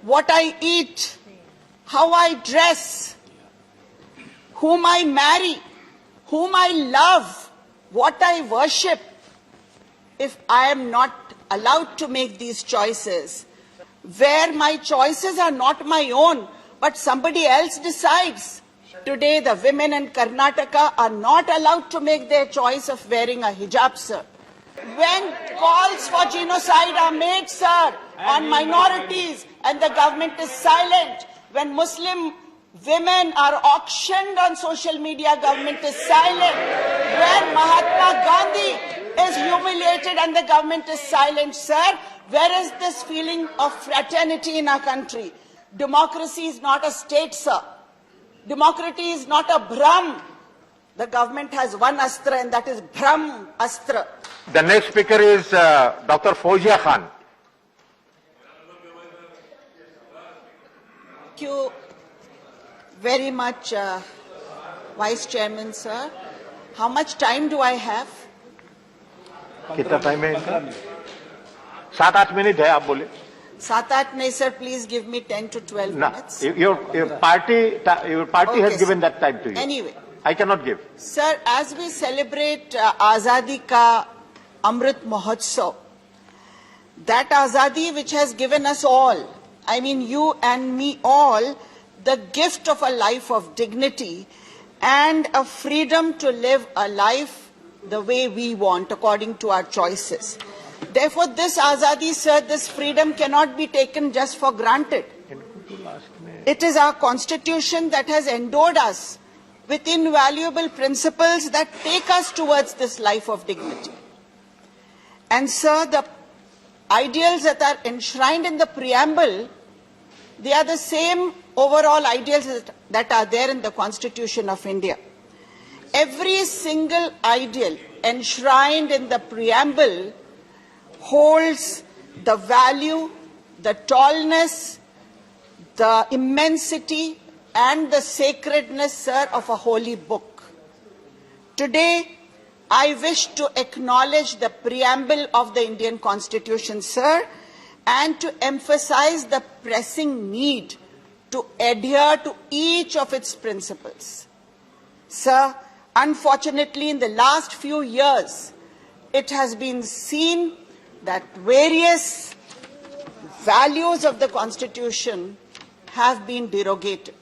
what I eat, how I dress, whom I marry, whom I love, what I worship, if I am not allowed to make these choices, where my choices are not my own, but somebody else decides. Today, the women in Karnataka are not allowed to make their choice of wearing a hijab, sir. When calls for genocide are made, sir, on minorities, and the government is silent, when Muslim women are auctioned on social media, government is silent. When Mahatma Gandhi is humiliated and the government is silent, sir, where is this feeling of fraternity in our country? Democracy is not a state, sir. Democracy is not a Brahm. The government has one astra, and that is Brahm Astra. The next speaker is Dr. Fozia Khan. Thank you very much, Vice Chairman, sir. How much time do I have? कितना time है इनका? 7-8 minute है, आप बोले. 7-8 नहीं, sir. Please give me 10 to 12 minutes. Your party okay, has given that time to you. Anyway, I cannot give. Sir, as we celebrate Azadi Ka Amrit Mahotsav, that Azadi which has given us all, I mean you and me all, the gift of a life of dignity and a freedom to live a life the way we want, according to our choices. Therefore, this Azadi, sir, this freedom cannot be taken just for granted. It is our constitution that has endowed us with invaluable principles that take us towards this life of dignity. And, sir, the ideals that are enshrined in the preamble, they are the same overall ideals that are there in the Constitution of India. Every single ideal enshrined in the preamble holds the value, the tallness, the immensity, and the sacredness, sir, of a holy book. Today, I wish to acknowledge the preamble of the Indian Constitution, sir, and to emphasize the pressing need to adhere to each of its principles. Sir, unfortunately, in the last few years, it has been seen that various values of the Constitution have been derogated.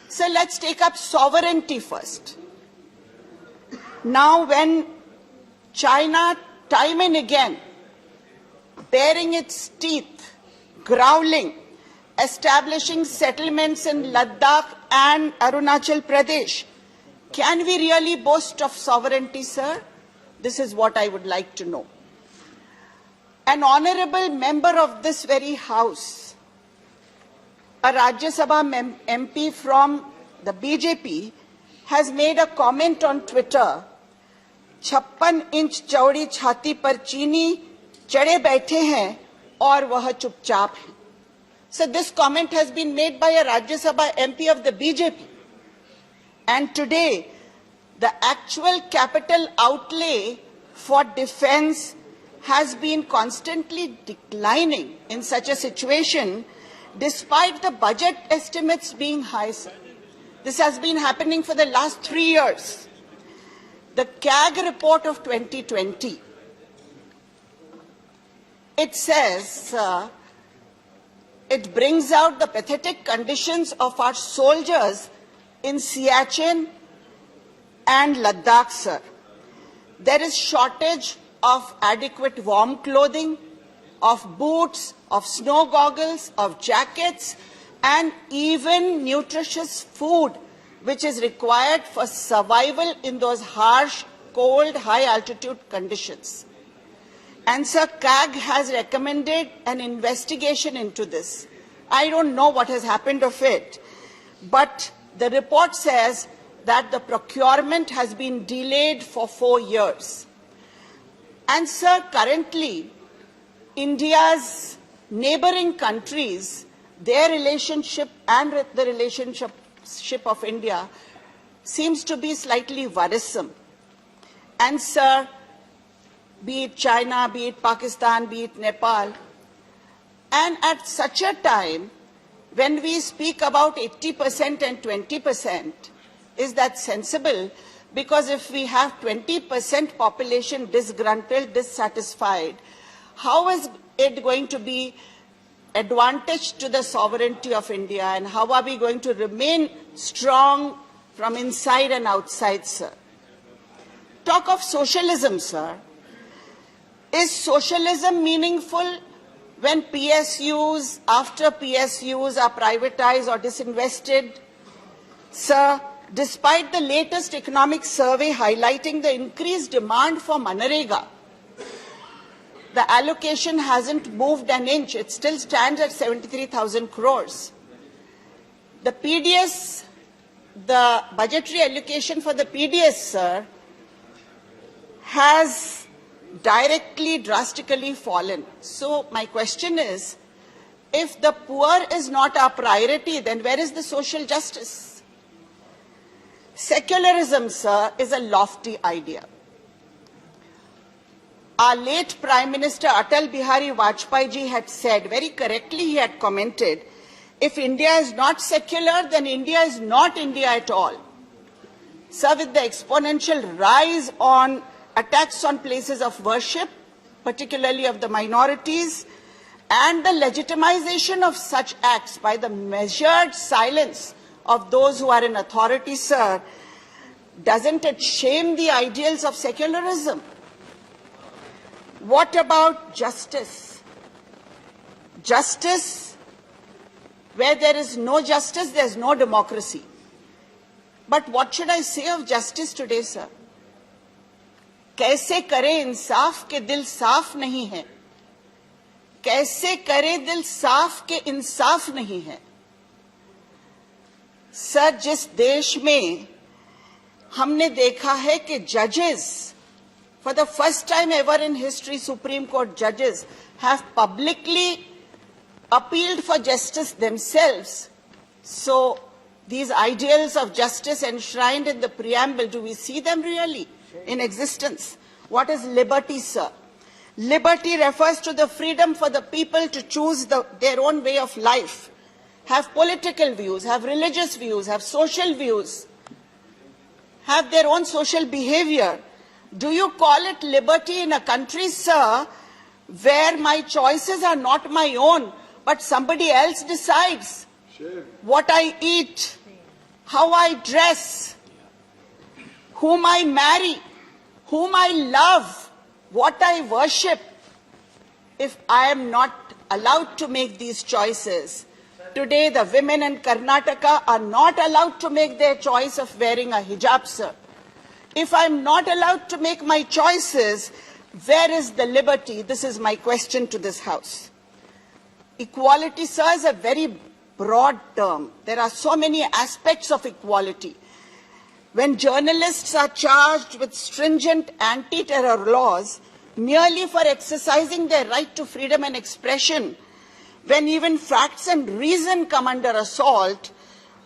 So let's take up sovereignty first. Now, when China, time and again, baring its teeth, growling, establishing settlements in Ladakh and Arunachal Pradesh, can we really boast of sovereignty, sir? This is what I would like to know. An honorable member of this very house, a Rajya Sabha MP from the BJP, has made a comment on Twitter, 56 inch चौड़ी छाती पर चीनी चढ़े बैठे हैं और वह चुपचाप है. So this comment has been made by a Rajya Sabha MP of the BJP. And today, the actual capital outlay for defense has been constantly declining in such a situation, despite the budget estimates being high. This has been happening for the last 3 years. The CAG report of 2020, it says, it brings out the pathetic conditions of our soldiers in Siachen and Ladakh, sir. There is shortage of adequate warm clothing, of boots, of snow goggles, of jackets, and even nutritious food, which is required for survival in those harsh, cold, high-altitude conditions. And, sir, CAG has recommended an investigation into this. I don't know what has happened of it, but the report says that the procurement has been delayed for 4 years. And, sir, currently, India's neighboring countries, their relationship and the relationship of India seems to be slightly worrisome. And, sir, be it China, be it Pakistan, be it Nepal, And at such a time, when we speak about 80% and 20%, is that sensible? Because if we have 20% population disgruntled, dissatisfied, how is it going to be advantage to the sovereignty of India, and how are we going to remain strong from inside and outside, sir? Talk of socialism, sir. Is socialism meaningful when PSUs, after PSUs are privatized or disinvested? Sir, despite the latest economic survey highlighting the increased demand for Manrega, the allocation hasn't moved an inch. It still stands at 73,000 crores. The PDS, the budgetary allocation for the PDS, sir, has directly, drastically fallen. So my question is, if the poor is not our priority, then where is the social justice? Secularism, sir, is a lofty idea. Our late Prime Minister Atal Bihari Vajpayee ji had said, very correctly he had commented, if India is not secular, then India is not India at all. Sir, with the exponential rise on attacks on places of worship, particularly of the minorities, and the legitimization of such acts by the measured silence of those who are in authority, sir, doesn't it shame the ideals of secularism? What about justice? Justice, where there is no justice, there is no democracy. But what should I say of justice today, sir? कैसे करें इंसाफ के दिल साफ नहीं है, कैसे करें दिल साफ के इंसाफ नहीं है. सर, जिस देश में हमने देखा है कि जजेस, for the first time ever in history, Supreme Court judges have publicly appealed for justice themselves. So these ideals of justice enshrined in the preamble, do we see them really in existence? What is liberty, sir? Liberty refers to the freedom for the people to choose their own way of life, have political views, have religious views, have social views, have their own social behavior. Do you call it liberty in a country, sir, where my choices are not my own, but somebody else decides what I eat, how I dress, whom I marry, whom I love, what I worship? If I am not allowed to make these choices, today the women in Karnataka are not allowed to make their choice of wearing a hijab, sir. If I'm not allowed to make my choices, where is the liberty? This is my question to this House. Equality, sir, is a very broad term. There are so many aspects of equality. When journalists are charged with stringent anti-terror laws merely for exercising their right to freedom and expression, when even facts and reason come under assault,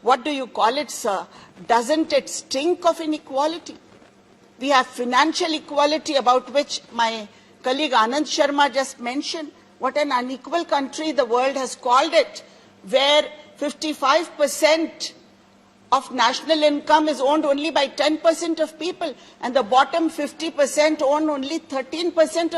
what do you call it, sir? Doesn't it stink of inequality? We have financial equality, about which my colleague Anand Sharma just mentioned. What an unequal country the world has called it, where 55% of national income is owned only by 10% of people, and the bottom 50% own only 13%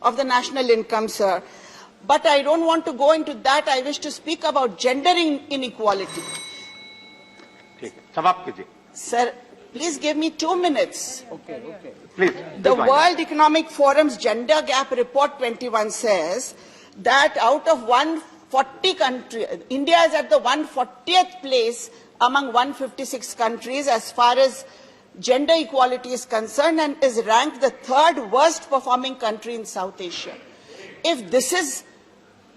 of the national income, sir. But I don't want to go into that. I wish to speak about gender inequality. Sir, please give me 2 minutes. Okay. Please. The World Economic Forum's Gender Gap Report 21 says that out of 140 countries, India is at the 140th place among 156 countries as far as gender equality is concerned, and is ranked the 3rd worst performing country in South Asia. If this is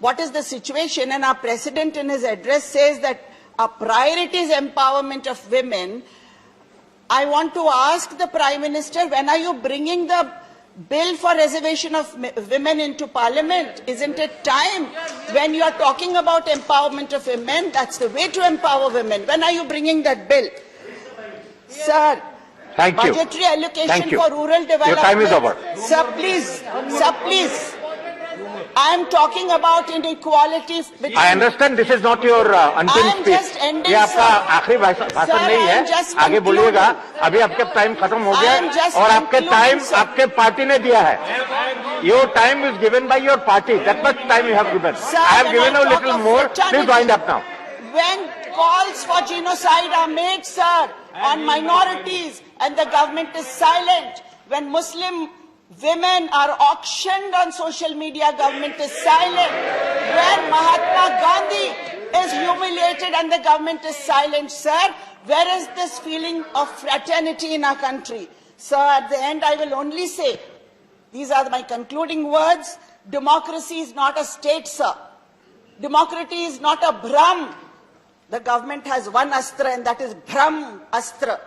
what is the situation, and our President in his address says that our priority is empowerment of women, I want to ask the Prime Minister, when are you bringing the bill for reservation of women into Parliament? Isn't it time, when you are talking about empowerment of women, that's the way to empower women? When are you bringing that bill? Sir, budgetary allocation for rural development. Your time is over. Sir, please. I am talking about inequality between... I understand this is not your अंतिम I am speech. just ending, ये आपका sir. आखिरी भाषण Sir, नहीं I am है. just आगे बोलिएगा. concluding. अभी आपके टाइम खत्म हो I am गया just और आपके concluding, टाइम sir. आपके पार्टी ने दिया है. Your time is given by your party. That much time you have given. Sir, I have when given I a talk little of more. fraternity, Please wind up now. When calls for genocide are made, sir, on minorities, and the government is silent, when Muslim women are auctioned on social media, government is silent, when Mahatma Gandhi is humiliated and the government is silent, sir, where is this feeling of fraternity in our country? Sir, at the end I will only say, these are my concluding words, democracy is not a state, sir. Democracy is not a Brahm. The government has one astra and that is Brahm astra.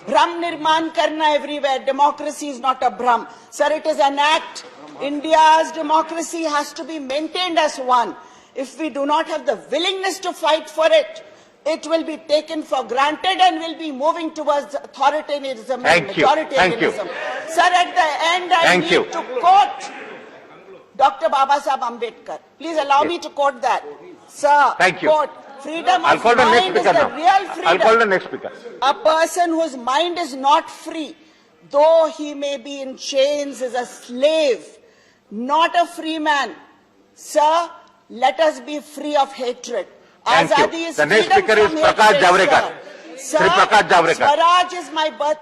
Brahm nirman karna everywhere. Democracy is not a Brahm. Sir, it is an act. India's democracy has to be maintained as one. If we do not have the willingness to fight for it, it will be taken for granted and will be moving towards authoritarianism and majoritarianism. Sir, at the end, I need to quote Dr. Baba Sahib Ambedkar. Please allow me to quote that. Sir, quote, freedom of mind is the real freedom. I'll call the next speaker. A person whose mind is not free, though he may be in chains, is a slave, not a free man. Sir, let us be free of hatred. Thank you. Azadi is The next freedom speaker is from Prakash hatred, Javadekar. sir. Shri Prakash Javadekar. Swaraj is my birth.